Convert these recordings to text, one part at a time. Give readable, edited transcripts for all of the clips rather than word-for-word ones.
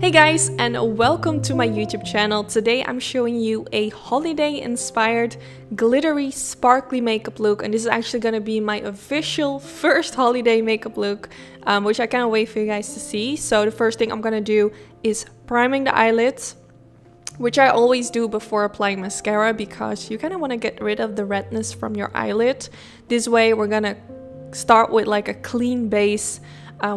Hey guys, and welcome to my YouTube channel. Today I'm showing you a holiday inspired glittery sparkly makeup look, and this is actually going to be my official first holiday makeup look, which I can't wait for you guys to see. So the first thing I'm going to do is priming the eyelids, which I always do before applying mascara because you kind of want to get rid of the redness from your eyelid. This way we're going to start with like a clean base,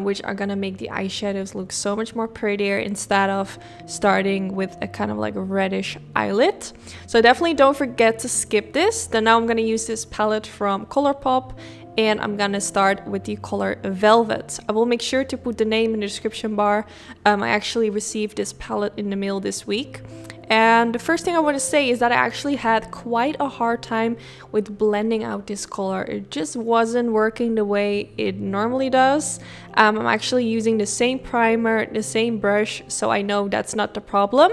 which are gonna make the eyeshadows look so much more prettier instead of starting with a kind of like a reddish eyelid. So definitely don't forget to skip this. Then now I'm gonna use this palette from Colourpop, and I'm gonna start with the color Velvet. I will make sure to put the name in the description bar. I actually received this palette in the mail this week. And the first thing I want to say is that I actually had quite a hard time with blending out this color. It just wasn't working the way it normally does. I'm actually using the same primer, the same brush, so I know that's not the problem.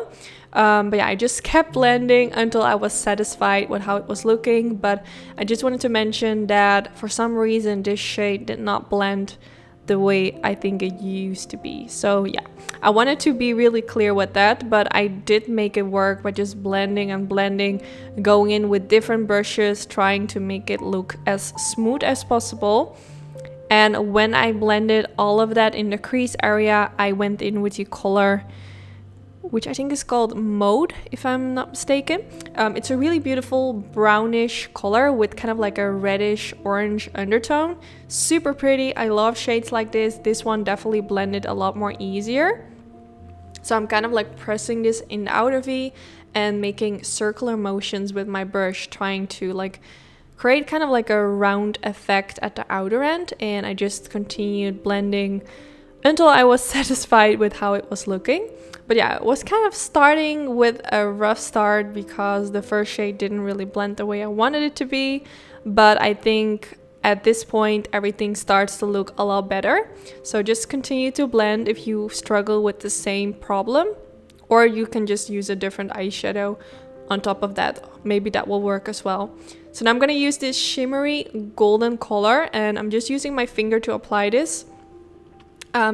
But yeah, I just kept blending until I was satisfied with how it was looking. But I just wanted to mention that for some reason this shade did not blend the way I think it used to be. So yeah, I wanted to be really clear with that, but I did make it work by just blending and blending, going in with different brushes, trying to make it look as smooth as possible. And when I blended all of that in the crease area, I went in with the color, which I think is called Mauve, if I'm not mistaken. It's a really beautiful brownish color with kind of like a reddish orange undertone. Super pretty. I love shades like this. This one definitely blended a lot more easier. So I'm kind of like pressing this in the outer V and making circular motions with my brush, trying to like create kind of like a round effect at the outer end. And I just continued blending until I was satisfied with how it was looking. But yeah, it was kind of starting with a rough start because the first shade didn't really blend the way I wanted it to be. But I think at this point, everything starts to look a lot better. So just continue to blend if you struggle with the same problem. Or you can just use a different eyeshadow on top of that. Maybe that will work as well. So now I'm going to use this shimmery golden color, and I'm just using my finger to apply this.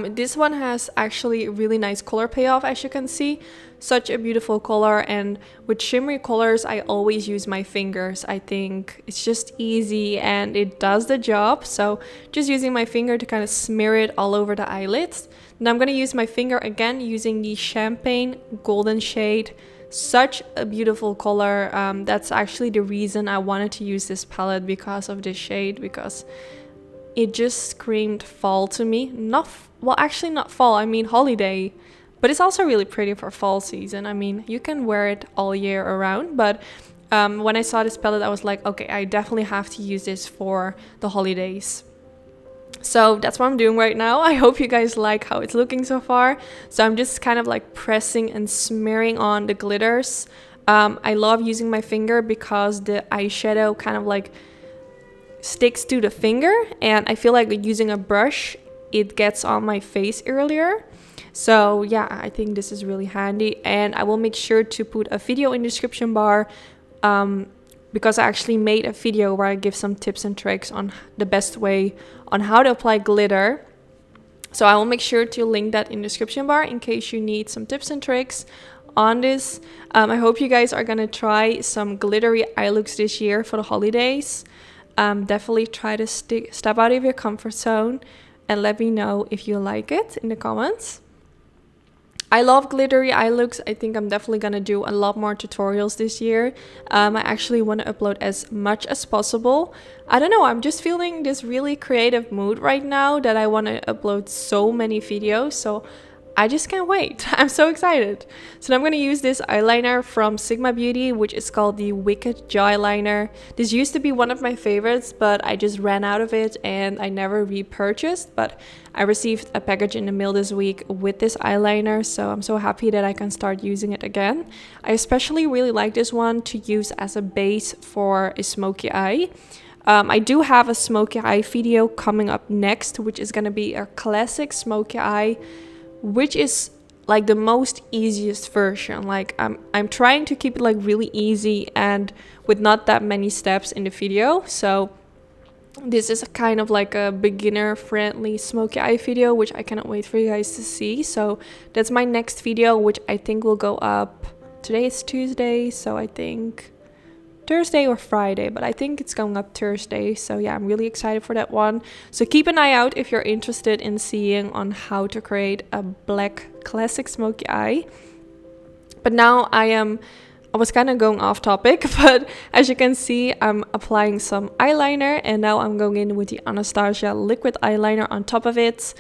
This one has actually a really nice color payoff, as you can see. Such a beautiful color, and with shimmery colors I always use my fingers. I think it's just easy and it does the job. So just using my finger to kind of smear it all over the eyelids. Now I'm going to use my finger again using the champagne golden shade. Such a beautiful color. That's actually the reason I wanted to use this palette, because of this shade, because it just screamed fall to me. Well, actually not fall, I mean holiday. But it's also really pretty for fall season. I mean, you can wear it all year around. But when I saw this palette, I was like, okay, I definitely have to use this for the holidays. So that's what I'm doing right now. I hope you guys like how it's looking so far. So I'm just kind of like pressing and smearing on the glitters. I love using my finger because the eyeshadow kind of like sticks to the finger, and I feel like using a brush it gets on my face earlier. So yeah, I think this is really handy, and I will make sure to put a video in the description bar because I actually made a video where I give some tips and tricks on the best way on how to apply glitter. So I will make sure to link that in the description bar in case you need some tips and tricks on this. I hope you guys are gonna try some glittery eye looks this year for the holidays. Definitely try to step out of your comfort zone and let me know if you like it in the comments. I love glittery eye looks. I think I'm definitely gonna do a lot more tutorials this year. I actually want to upload as much as possible. I don't know, I'm just feeling this really creative mood right now that I want to upload so many videos. So I just can't wait. I'm so excited. So now I'm going to use this eyeliner from Sigma Beauty, which is called the Wicked Jaw Eyeliner. This used to be one of my favorites, but I just ran out of it and I never repurchased. But I received a package in the mail this week with this eyeliner, so I'm so happy that I can start using it again. I especially really like this one to use as a base for a smoky eye. I do have a smoky eye video coming up next, which is going to be a classic smoky eye, which is like the most easiest version. Like I'm trying to keep it like really easy and with not that many steps in the video. So This is kind of like a beginner friendly smoky eye video, which I cannot wait for you guys to see. So that's my next video, which I think will go up. Today is Tuesday, so I think Thursday or Friday, but I think it's going up Thursday. So yeah, I'm really excited for that one. So keep an eye out if you're interested in seeing on how to create a black classic smoky eye. But now I was kind of going off topic, but as you can see, I'm applying some eyeliner, and now I'm going in with the Anastasia liquid eyeliner on top of it.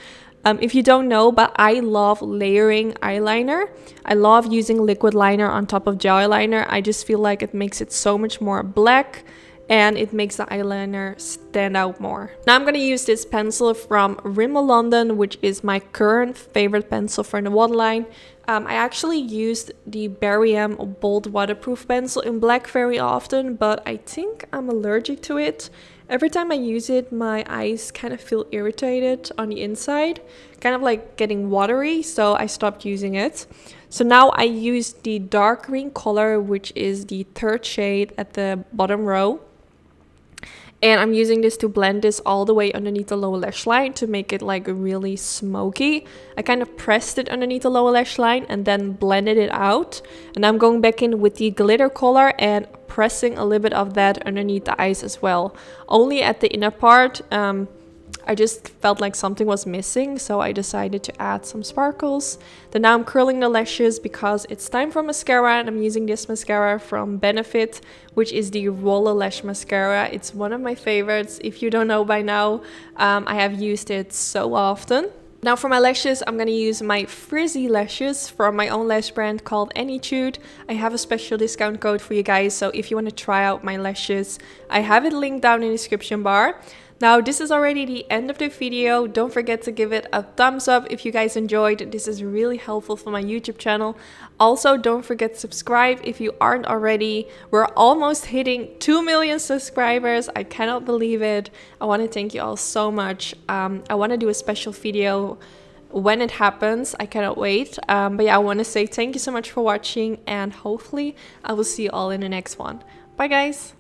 If you don't know, but I love layering eyeliner. I love using liquid liner on top of gel eyeliner. I just feel like it makes it so much more black, and it makes the eyeliner stand out more. Now I'm going to use this pencil from Rimmel London, which is my current favorite pencil for the waterline. I actually used the Barry M Bold Waterproof pencil in black very often, but I think I'm allergic to it. Every time I use it, my eyes kind of feel irritated on the inside, kind of like getting watery, so I stopped using it. So now I use the dark green color, which is the third shade at the bottom row. And I'm using this to blend this all the way underneath the lower lash line to make it like really smoky. I kind of pressed it underneath the lower lash line and then blended it out. And I'm going back in with the glitter color and pressing a little bit of that underneath the eyes as well. Only at the inner part. I just felt like something was missing, so I decided to add some sparkles. Then now I'm curling the lashes because it's time for mascara, and I'm using this mascara from Benefit, which is the Roller Lash Mascara. It's one of my favorites. If you don't know by now, I have used it so often. Now for my lashes, I'm going to use my frizzy lashes from my own lash brand called Anytude. I have a special discount code for you guys, so if you want to try out my lashes, I have it linked down in the description bar. Now this is already the end of the video. Don't forget to give it a thumbs up if you guys enjoyed. This is really helpful for my YouTube channel. Also, don't forget to subscribe if you aren't already. We're almost hitting 2 million subscribers. I cannot believe it. I want to thank you all so much. I want to do a special video when it happens. I cannot wait. But yeah, I want to say thank you so much for watching, and hopefully I will see you all in the next one. Bye guys.